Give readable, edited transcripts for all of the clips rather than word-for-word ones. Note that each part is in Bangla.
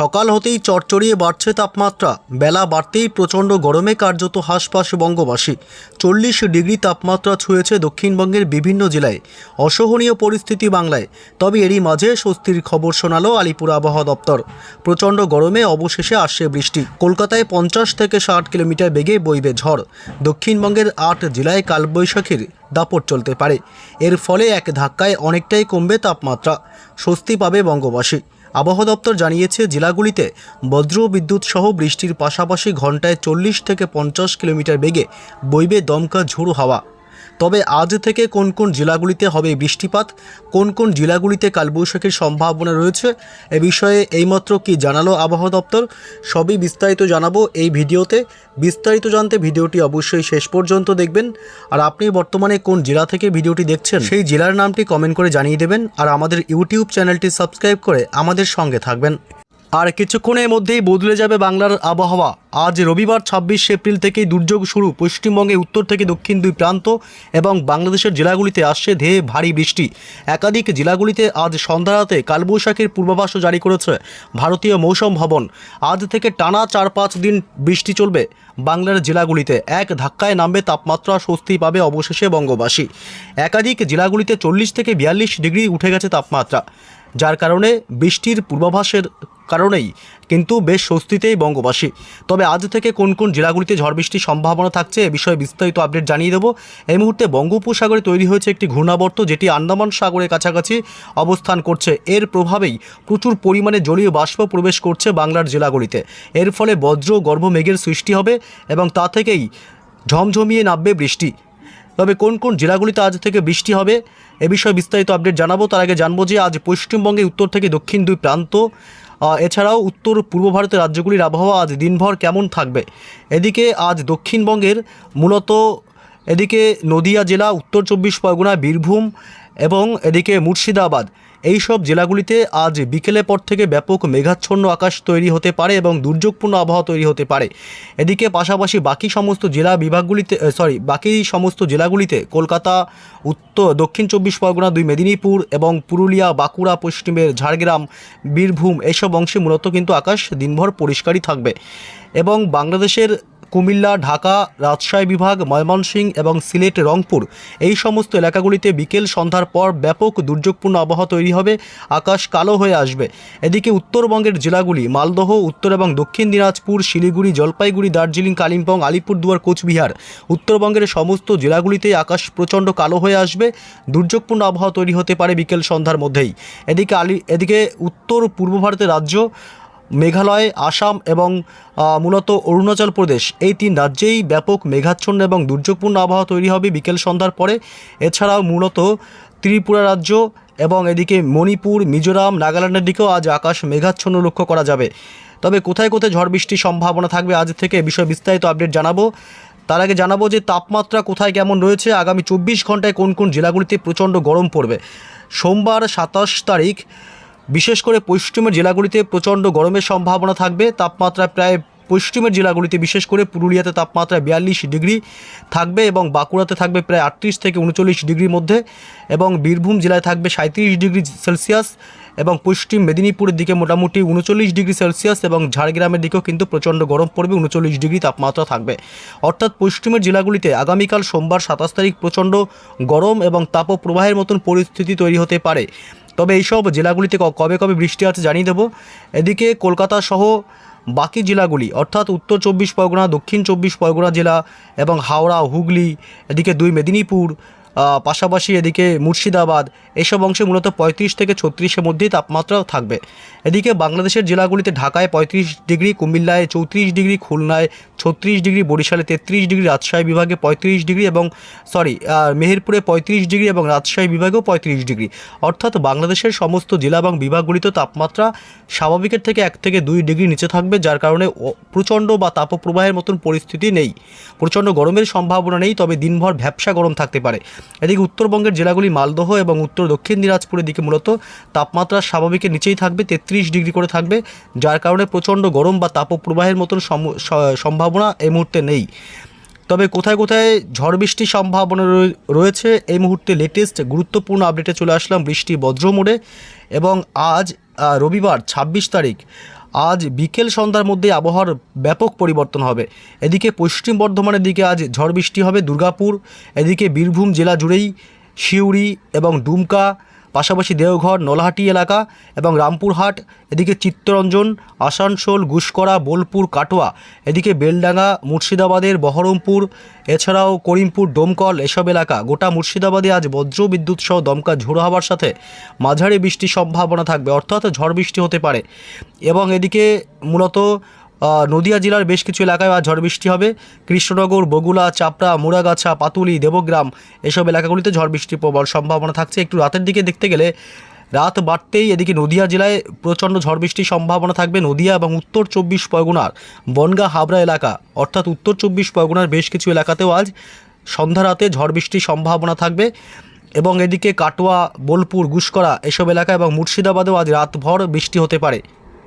সকাল হতেই চড়চড়িয়ে বাড়ছে তাপমাত্রা। বেলা বাড়তেই প্রচণ্ড গরমে কার্যত হাঁসফাঁস বঙ্গবাসী। 40 ডিগ্রি তাপমাত্রা ছুঁয়েছে দক্ষিণবঙ্গের বিভিন্ন জেলায়। অসহনীয় পরিস্থিতি বাংলায়। তবে এরই মাঝে স্বস্তির খবর শোনালো আলিপুর আবহাওয়া দপ্তর। প্রচণ্ড গরমে অবশেষে আসছে বৃষ্টি। কলকাতায় 50 থেকে 60 কিলোমিটার বেগে বইবে ঝড়। দক্ষিণবঙ্গের 8 জেলায় কালবৈশাখীর দাপট চলতে পারে। এর ফলে এক ধাক্কায় অনেকটাই কমবে তাপমাত্রা। স্বস্তি পাবে বঙ্গবাসী। আবহাওয়া দপ্তর জানিয়েছে, জেলাগুলিতে বজ্র বিদ্যুৎ সহ বৃষ্টির পাশাপাশি ঘন্টায় 40 থেকে 50 কিলোমিটার বেগে বইবে দমকা ঝোড়ো হাওয়া। তবে আজ থেকে কোন কোন জেলাগুলিতে হবে বৃষ্টিপাত, কোন কোন জেলাগুলিতে কালবৈশাখীর সম্ভাবনা রয়েছে, এ বিষয়ে এইমাত্র কি জানালো আবহাওয়া দপ্তর, সবই বিস্তারিত জানাবো এই ভিডিওতে। বিস্তারিত জানতে ভিডিওটি অবশ্যই শেষ পর্যন্ত দেখবেন। আর আপনি বর্তমানে কোন জেলা থেকে ভিডিওটি দেখছেন সেই জেলার নামটি কমেন্ট করে জানিয়ে দেবেন। আর আমাদের ইউটিউব চ্যানেলটি সাবস্ক্রাইব করে আমাদের সঙ্গে থাকবেন। আর কিছুক্ষণের মধ্যেই বদলে যাবে বাংলার আবহাওয়া। আজ রবিবার 26 এপ্রিল থেকেই দুর্যোগ শুরু। পশ্চিমবঙ্গে উত্তর থেকে দক্ষিণ দুই প্রান্ত এবং বাংলাদেশের জেলাগুলিতে আসছে ধেয়ে ভারী বৃষ্টি। একাধিক জেলাগুলিতে আজ সন্ধ্যা রাতে কালবৈশাখীর পূর্বাভাসও জারি করেছে ভারতীয় মৌসুম ভবন। আজ থেকে টানা 4-5 দিন বৃষ্টি চলবে বাংলার জেলাগুলিতে। এক ধাক্কায় নামবে তাপমাত্রা, স্বস্তি পাবে অবশেষে বঙ্গবাসী। একাধিক জেলাগুলিতে 40 থেকে 42 ডিগ্রি উঠে গেছে তাপমাত্রা, যার কারণে বৃষ্টির পূর্বাভাসের কারণেই কিন্তু বেশ স্বস্তিতেই বঙ্গবাসী। তবে আজ থেকে কোন কোন জেলাগুলিতে ঝড় বৃষ্টির সম্ভাবনা থাকছে এ বিষয়ে বিস্তারিত আপডেট জানিয়ে দেবো। এই মুহূর্তে বঙ্গোপসাগরে তৈরি হয়েছে একটি ঘূর্ণাবর্ত, যেটি আন্দামান সাগরের কাছাকাছি অবস্থান করছে। এর প্রভাবেই প্রচুর পরিমাণে জলীয় বাষ্প প্রবেশ করছে বাংলার জেলাগুলিতে। এর ফলে বজ্র গর্ভ মেঘের সৃষ্টি হবে এবং তা থেকেই ঝমঝমিয়ে নামবে বৃষ্টি। তবে কোন কোন জেলাগুলিতে আজ থেকে বৃষ্টি হবে এ বিষয়ে বিস্তারিত আপডেট জানাবো। তার আগে জানবো যে আজ পশ্চিমবঙ্গে উত্তর থেকে দক্ষিণ দুই প্রান্ত এছাড়াও উত্তর পূর্ব ভারতের রাজ্যগুলির আবহাওয়া আজ দিনভর কেমন থাকবে। এদিকে আজ দক্ষিণবঙ্গের মূলত এদিকে নদিয়া জেলা, উত্তর 24 পরগনা, বীরভূম এবং এদিকে মুর্শিদাবাদ, এই সব জেলাগুলিতে আজ বিকেলের পর থেকে ব্যাপক মেঘাচ্ছন্ন আকাশ তৈরি হতে পারে এবং দুর্যোগপূর্ণ আবহাওয়া তৈরি হতে পারে। এদিকে পাশাপাশি বাকি সমস্ত জেলাগুলিতে কলকাতা, দক্ষিণ 24 পরগনা, 2 মেদিনীপুর এবং পুরুলিয়া, বাঁকুড়া, পশ্চিমের ঝাড়গ্রাম, বীরভূম, এইসব অংশে মূলত কিন্তু আকাশ দিনভর পরিষ্কারই থাকবে। এবং বাংলাদেশের কুমিল্লা, ঢাকা, রাজশাহী বিভাগ, ময়মনসিংহ এবং সিলেট, রংপুর, এই সমস্ত এলাকাগুলিতে বিকেল সন্ধ্যার পর ব্যাপক দুর্যোগপূর্ণ আবহাওয়া তৈরি হবে, আকাশ কালো হয়ে আসবে। এদিকে উত্তরবঙ্গের জেলাগুলি মালদহ, উত্তর এবং দক্ষিণ দিনাজপুর, শিলিগুড়ি, জলপাইগুড়ি, দার্জিলিং, কালিম্পং, আলিপুরদুয়ার, কোচবিহার, উত্তরবঙ্গের সমস্ত জেলাগুলিতেই আকাশ প্রচণ্ড কালো হয়ে আসবে। দুর্যোগপূর্ণ আবহাওয়া তৈরি হতে পারে বিকেল সন্ধ্যার মধ্যেই। এদিকে উত্তর পূর্ব ভারতের রাজ্য মেঘালয়, আসাম এবং মূলত অরুণাচল প্রদেশ, এই 3 রাজ্যেই ব্যাপক মেঘাচ্ছন্ন এবং দুর্যোগপূর্ণ আবহাওয়া তৈরি হবে বিকেল সন্ধ্যার পরে। এছাড়াও মূলত ত্রিপুরা রাজ্য এবং এদিকে মণিপুর, মিজোরাম, নাগাল্যান্ডের দিকেও আজ আকাশ মেঘাচ্ছন্ন লক্ষ্য করা যাবে। তবে কোথায় কোথায় ঝড় বৃষ্টির সম্ভাবনা থাকবে আজ থেকে এ বিষয়ে বিস্তারিত আপডেট জানাবো। তার আগে জানাবো যে তাপমাত্রা কোথায় কেমন রয়েছে। আগামী 24 ঘন্টায় কোন কোন জেলাগুলিতে প্রচণ্ড গরম পড়বে। সোমবার 27 তারিখ বিশেষ করে পশ্চিমের জেলাগুলিতে প্রচণ্ড গরমের সম্ভাবনা থাকবে। তাপমাত্রা প্রায় পশ্চিমের জেলাগুলিতে বিশেষ করে পুরুলিয়াতে তাপমাত্রা 42 ডিগ্রি থাকবে এবং বাঁকুড়াতে থাকবে প্রায় 38 থেকে 39 ডিগ্রির মধ্যে এবং বীরভূম জেলায় থাকবে 37 ডিগ্রি সেলসিয়াস এবং পশ্চিম মেদিনীপুরের দিকে মোটামুটি 39 ডিগ্রি সেলসিয়াস এবং ঝাড়গ্রামের দিকেও কিন্তু প্রচণ্ড গরম পড়বে, 39 ডিগ্রি তাপমাত্রা থাকবে। অর্থাৎ পশ্চিমের জেলাগুলিতে আগামীকাল সোমবার 27 তারিখ প্রচণ্ড গরম এবং তাপপ্রবাহের মতন পরিস্থিতি তৈরি হতে পারে। তবে এইসব জেলাগুলিতে কবে কবে বৃষ্টি আছে জানিয়ে দেবো। এদিকে কলকাতা সহ বাকি জেলাগুলি অর্থাৎ উত্তর 24 পরগনা, দক্ষিণ 24 পরগনা জেলা এবং হাওড়া, হুগলি, এদিকে 2 মেদিনীপুর, পাশাপাশি এদিকে মুর্শিদাবাদ, এইসব অংশে মূলত 35 থেকে 36-এর মধ্যেই তাপমাত্রা থাকবে। এদিকে বাংলাদেশের জেলাগুলিতে ঢাকায় 35 ডিগ্রি, কুমিল্লায় 34 ডিগ্রি, খুলনায় 36 ডিগ্রি, বরিশালে 33 ডিগ্রি, রাজশাহী বিভাগে 35 ডিগ্রি এবং মেহেরপুরে 35 ডিগ্রি এবং রাজশাহী বিভাগেও 35 ডিগ্রি। অর্থাৎ বাংলাদেশের সমস্ত জেলা এবং বিভাগগুলিতে তাপমাত্রা স্বাভাবিকের থেকে 1 থেকে 2 ডিগ্রি নিচে থাকবে, যার কারণে প্রচণ্ড বা তাপপ্রবাহের মতন পরিস্থিতি নেই, প্রচণ্ড গরমের সম্ভাবনা নেই। তবে দিনভর ভ্যাপসা গরম থাকতে পারে। এদিকে উত্তরবঙ্গের জেলাগুলি মালদহ এবং উত্তর দক্ষিণ দিনাজপুরের দিকে মূলত তাপমাত্রা স্বাভাবিকের নিচেই থাকবে, 33 ডিগ্রি করে থাকবে, যার কারণে প্রচণ্ড গরম বা তাপপ্রবাহের মতন সম্ভাবনা এই মুহূর্তে নেই। তবে কোথায় কোথায় ঝড় বৃষ্টির সম্ভাবনা রয়েছে এই মুহূর্তে লেটেস্ট গুরুত্বপূর্ণ আপডেটে চলে আসলাম বৃষ্টি বজ্র মোড়ে। এবং আজ রবিবার 26 তারিখ আজ বিকেল সন্ধ্যার মধ্যে আবহাওয়ার ব্যাপক পরিবর্তন হবে। এদিকে পশ্চিম বর্ধমানের দিকে আজ ঝড় বৃষ্টি হবে দুর্গাপুর, এদিকে বীরভূম জেলা জুড়েই সিউড়ি এবং ডুমকা, পাশাপাশি দেওঘর, নলহাটি এলাকা এবং রামপুরহাট, এদিকে চিত্তরঞ্জন, আসানসোল, গুসকরা, বোলপুর, কাটোয়া, এদিকে বেলডাঙ্গা, মুর্শিদাবাদের বহরমপুর, এছাড়াও করিমপুর, ডোমকল, এসব এলাকা গোটা মুর্শিদাবাদে আজ বজ্র বিদ্যুৎ সহ দমকা ঝোড়ো হওয়ার সাথে মাঝারি বৃষ্টির সম্ভাবনা থাকবে, অর্থাৎ ঝড় বৃষ্টি হতে পারে। এবং এদিকে মূলত নদিয়া জেলার বেশ কিছু এলাকায় আজ ঝড় বৃষ্টি হবে। কৃষ্ণনগর, বগুলা, চাপড়া, মুড়াগাছা, পাতুলি, দেবগ্রাম এসব এলাকাগুলিতে ঝড় বৃষ্টির প্রবল সম্ভাবনা থাকছে। একটু রাতের দিকে দেখতে গেলে রাত বাড়তেই এদিকে নদিয়া জেলায় প্রচণ্ড ঝড় বৃষ্টির সম্ভাবনা থাকবে। নদিয়া এবং উত্তর 24 পরগনার বনগাঁ, হাবড়া এলাকা, অর্থাৎ উত্তর 24 পরগনার বেশ কিছু এলাকাতেও আজ সন্ধ্যা রাতে ঝড় বৃষ্টির সম্ভাবনা থাকবে। এবং এদিকে কাটোয়া, বোলপুর, গুসকরা এসব এলাকা এবং মুর্শিদাবাদেও আজ রাতভর বৃষ্টি হতে পারে।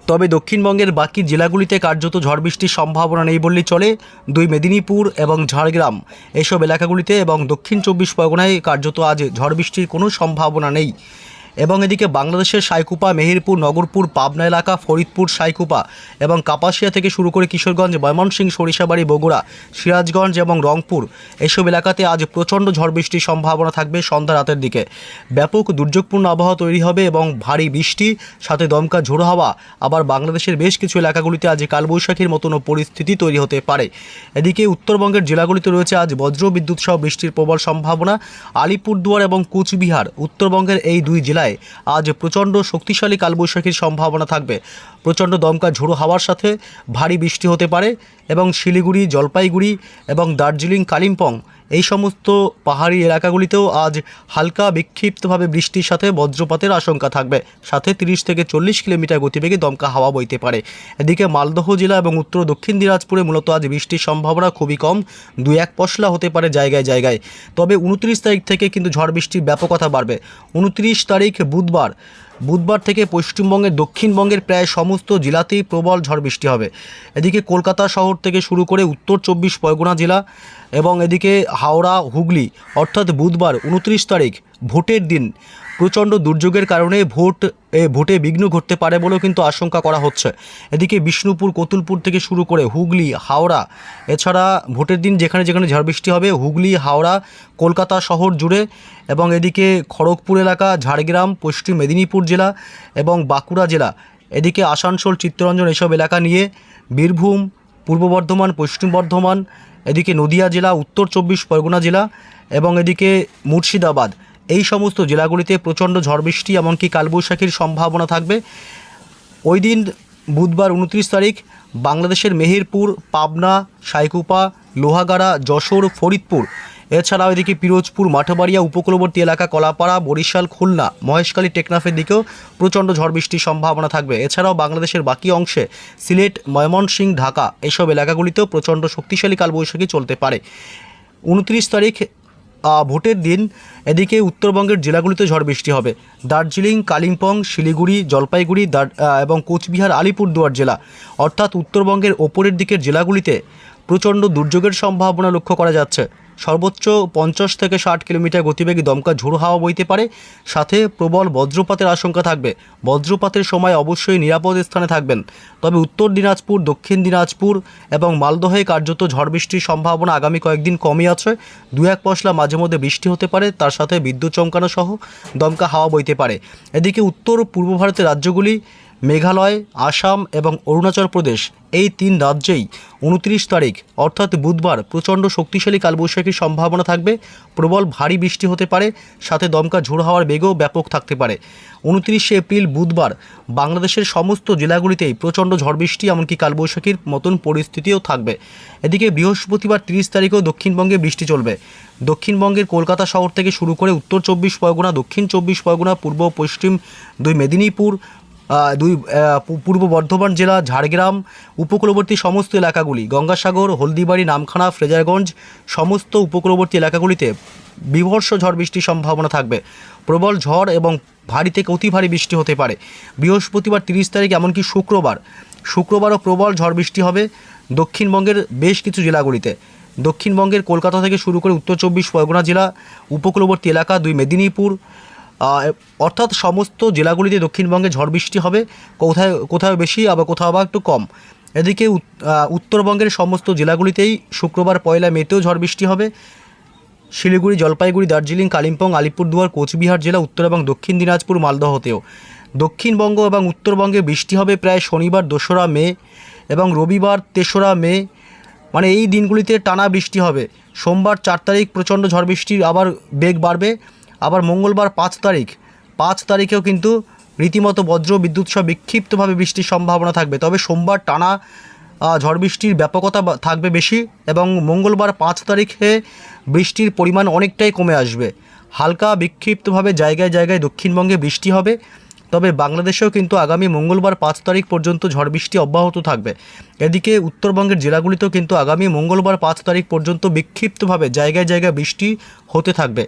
তবে দক্ষিণবঙ্গের বাকি জেলাগুলিতে কার্যত ঝড় বৃষ্টির সম্ভাবনা নেই বললেই চলে। দুই মেদিনীপুর এবং ঝাড়গ্রাম এসব এলাকাগুলিতে এবং দক্ষিণ 24 পরগনায় কার্যত আজ ঝড় বৃষ্টির কোনো সম্ভাবনা নেই। এবং এদিকে বাংলাদেশের সাইকুপা, মেহেরপুর, নগরপুর, পাবনা এলাকা, ফরিদপুর, সাইকুপা এবং কাপাসিয়া থেকে শুরু করে কিশোরগঞ্জ, ময়মনসিংহ, সরিষাবাড়ি, বগুড়া, সিরাজগঞ্জ এবং রংপুর এসব এলাকাতে আজ প্রচণ্ড ঝড় বৃষ্টির সম্ভাবনা থাকবে সন্ধ্যা রাতের দিকে। ব্যাপক দুর্যোগপূর্ণ আবহাওয়া তৈরি হবে এবং ভারী বৃষ্টি সাথে দমকা ঝোড়ো হাওয়া। আবার বাংলাদেশের বেশ কিছু এলাকাগুলিতে আজ কালবৈশাখীর মতনও পরিস্থিতি তৈরি হতে পারে। এদিকে উত্তরবঙ্গের জেলাগুলিতে রয়েছে আজ বজ্র বিদ্যুৎ সহ বৃষ্টির প্রবল সম্ভাবনা। আলিপুরদুয়ার এবং কোচবিহার, উত্তরবঙ্গের এই দুই জেলায় আজ প্রচণ্ড শক্তিশালী কালবৈশাখীর সম্ভাবনা থাকবে। প্রচণ্ড দমকা ঝোড়ো হাওয়ার সাথে ভারী বৃষ্টি হতে পারে এবং শিলিগুড়ি, জলপাইগুড়ি এবং দার্জিলিং, কালিম্পং এই সমস্ত পাহাড়ি এলাকাগুলিতেও আজ হালকা বিক্ষিপ্তভাবে বৃষ্টির সাথে বজ্রপাতের আশঙ্কা থাকবে। সাথে 30 থেকে 40 কিলোমিটার গতিবেগে দমকা হাওয়া বইতে পারে। এদিকে মালদহ জেলা এবং উত্তর দক্ষিণ দিনাজপুরে মূলত আজ বৃষ্টির সম্ভাবনা খুবই কম, 2-1 পশলা হতে পারে জায়গায় জায়গায়। তবে 29 তারিখ থেকে কিন্তু ঝড় বৃষ্টির ব্যাপকতা বাড়বে। 29 তারিখ বুধবার থেকে পশ্চিমবঙ্গের দক্ষিণবঙ্গের প্রায় সমস্ত জেলাতেই প্রবল ঝড় বৃষ্টি হবে। এদিকে কলকাতা শহর থেকে শুরু করে উত্তর 24 পরগনা জেলা এবং এদিকে হাওড়া, হুগলি, অর্থাৎ বুধবার 29 তারিখ ভোটের দিন প্রচণ্ড দুর্যোগের কারণে ভোটে বিঘ্ন ঘটতে পারে বলেও কিন্তু আশঙ্কা করা হচ্ছে। এদিকে বিষ্ণুপুর, কতুলপুর থেকে শুরু করে হুগলি, হাওড়া, এছাড়া ভোটের দিন যেখানে যেখানে ঝড় বৃষ্টি হবে হুগলি, হাওড়া, কলকাতা শহর জুড়ে এবং এদিকে খড়গপুর এলাকা, ঝাড়গ্রাম, পশ্চিম মেদিনীপুর জেলা এবং বাঁকুড়া জেলা, এদিকে আসানসোল, চিত্তরঞ্জন এসব এলাকা নিয়ে বীরভূম, পূর্ব বর্ধমান, পশ্চিম বর্ধমান, এদিকে নদিয়া জেলা, উত্তর 24 পরগনা জেলা এবং এদিকে মুর্শিদাবাদ এই সমস্ত জেলাগুলিতে প্রচণ্ড ঝড় বৃষ্টি এমনকি কালবৈশাখীর সম্ভাবনা থাকবে। ওই দিন বুধবার 29 তারিখ বাংলাদেশের মেহেরপুর, পাবনা, সাইকুপা, লোহাগাড়া, যশোর, ফরিদপুর, এছাড়াও এদিকে পিরোজপুর, মাঠবাড়িয়া, উপকূলবর্তী এলাকা, কলাপাড়া, বরিশাল, খুলনা, মহেশখালী, টেকনাফের দিকেও প্রচণ্ড ঝড় বৃষ্টির সম্ভাবনা থাকবে। এছাড়াও বাংলাদেশের বাকি অংশে সিলেট, ময়মনসিংহ, ঢাকা এসব এলাকাগুলিতেও প্রচণ্ড শক্তিশালী কালবৈশাখী চলতে পারে। 29 তারিখ ভোটের দিন এদিকে উত্তরবঙ্গের জেলাগুলিতে ঝড় বৃষ্টি হবে। দার্জিলিং, কালিম্পং, শিলিগুড়ি, জলপাইগুড়ি এবং কোচবিহার, আলিপুরদুয়ার জেলা, অর্থাৎ উত্তরবঙ্গের ওপরের দিকের জেলাগুলিতে প্রচণ্ড দুর্যোগের সম্ভাবনা লক্ষ্য করা যাচ্ছে। সর্বোচ্চ 50 থেকে 60 কিলোমিটার গতিবেগে দমকা ঝোড়ো হাওয়া বইতে পারে, সাথে প্রবল বজ্রপাতের আশঙ্কা থাকবে। বজ্রপাতের সময় অবশ্যই নিরাপদ স্থানে থাকবেন। তবে উত্তর দিনাজপুর, দক্ষিণ দিনাজপুর এবং মালদহে কার্যত ঝড় বৃষ্টির সম্ভাবনা আগামী কয়েকদিন কমই আছে। 2-1 পশলা মাঝে মধ্যে বৃষ্টি হতে পারে, তার সাথে বিদ্যুৎ চমকানো সহ দমকা হাওয়া বইতে পারে। এদিকে উত্তর পূর্ব ভারতের রাজ্যগুলি মেঘালয়, আসাম এবং অরুণাচল প্রদেশ এই 3 রাজ্যেই 29 তারিখ অর্থাৎ বুধবার প্রচণ্ড শক্তিশালী কালবৈশাখীর সম্ভাবনা থাকবে। প্রবল ভারী বৃষ্টি হতে পারে, সাথে দমকা ঝোড়ো হাওয়ার বেগও ব্যাপক থাকতে পারে। 29 এপ্রিল বুধবার বাংলাদেশের সমস্ত জেলাগুলিতেই প্রচণ্ড ঝড় বৃষ্টি এমনকি কালবৈশাখীর মতন পরিস্থিতিও থাকবে। এদিকে বৃহস্পতিবার 30 তারিখেও দক্ষিণবঙ্গে বৃষ্টি চলবে। দক্ষিণবঙ্গের কলকাতা শহর থেকে শুরু করে উত্তর 24 পরগনা, দক্ষিণ 24 পরগনা, পূর্ব পশ্চিম 2 মেদিনীপুর, পূর্ব বর্ধমান জেলা, ঝাড়গ্রাম, উপকূলবর্তী সমস্ত এলাকাগুলি, গঙ্গাসাগর, হলদিবাড়ি, নামখানা, ফ্রেজারগঞ্জ সমস্ত উপকূলবর্তী এলাকাগুলিতে বীভৎস ঝড় বৃষ্টির সম্ভাবনা থাকবে। প্রবল ঝড় এবং ভারী থেকে অতি ভারী বৃষ্টি হতে পারে। বৃহস্পতিবার 30 তারিখ এমনকি শুক্রবারও প্রবল ঝড় বৃষ্টি হবে দক্ষিণবঙ্গের বেশ কিছু জেলাগুলিতে। দক্ষিণবঙ্গের কলকাতা থেকে শুরু করে উত্তর 24 পরগনা জেলা, উপকূলবর্তী এলাকা, 2 মেদিনীপুর, অর্থাৎ সমস্ত জেলাগুলিতে দক্ষিণবঙ্গে ঝড় বৃষ্টি হবে, কোথায় কোথাও বেশি আবার কোথাও বা একটু কম। এদিকে উত্তরবঙ্গের সমস্ত জেলাগুলিতেই শুক্রবার 1 মেতেও ঝড় বৃষ্টি হবে। শিলিগুড়ি, জলপাইগুড়ি, দার্জিলিং, কালিম্পং, আলিপুরদুয়ার, কোচবিহার জেলা, উত্তর এবং দক্ষিণ দিনাজপুর, মালদহতেও। দক্ষিণবঙ্গ এবং উত্তরবঙ্গে বৃষ্টি হবে প্রায় শনিবার 2রা মে এবং রবিবার 3রা মে, মানে এই দিনগুলিতে টানা বৃষ্টি হবে। সোমবার 4 তারিখ প্রচণ্ড ঝড় বৃষ্টির আবার বেগ বাড়বে। আবার মঙ্গলবার 5 তারিখেও কিন্তু রীতিমতো বজ্র বিদ্যুৎ সহ বিক্ষিপ্তভাবে বৃষ্টির সম্ভাবনা থাকবে। তবে সোমবার টানা ঝড় বৃষ্টির ব্যাপকতা থাকবে বেশি এবং মঙ্গলবার 5 তারিখে বৃষ্টির পরিমাণ অনেকটাই কমে আসবে। হালকা বিক্ষিপ্তভাবে জায়গায় জায়গায় দক্ষিণবঙ্গে বৃষ্টি হবে। তবে বাংলাদেশেও কিন্তু আগামী মঙ্গলবার 5 তারিখ পর্যন্ত ঝড় বৃষ্টি অব্যাহত থাকবে। এদিকে উত্তরবঙ্গের জেলাগুলিতেও কিন্তু আগামী মঙ্গলবার 5 তারিখ পর্যন্ত বিক্ষিপ্তভাবে জায়গায় জায়গায় বৃষ্টি হতে থাকবে।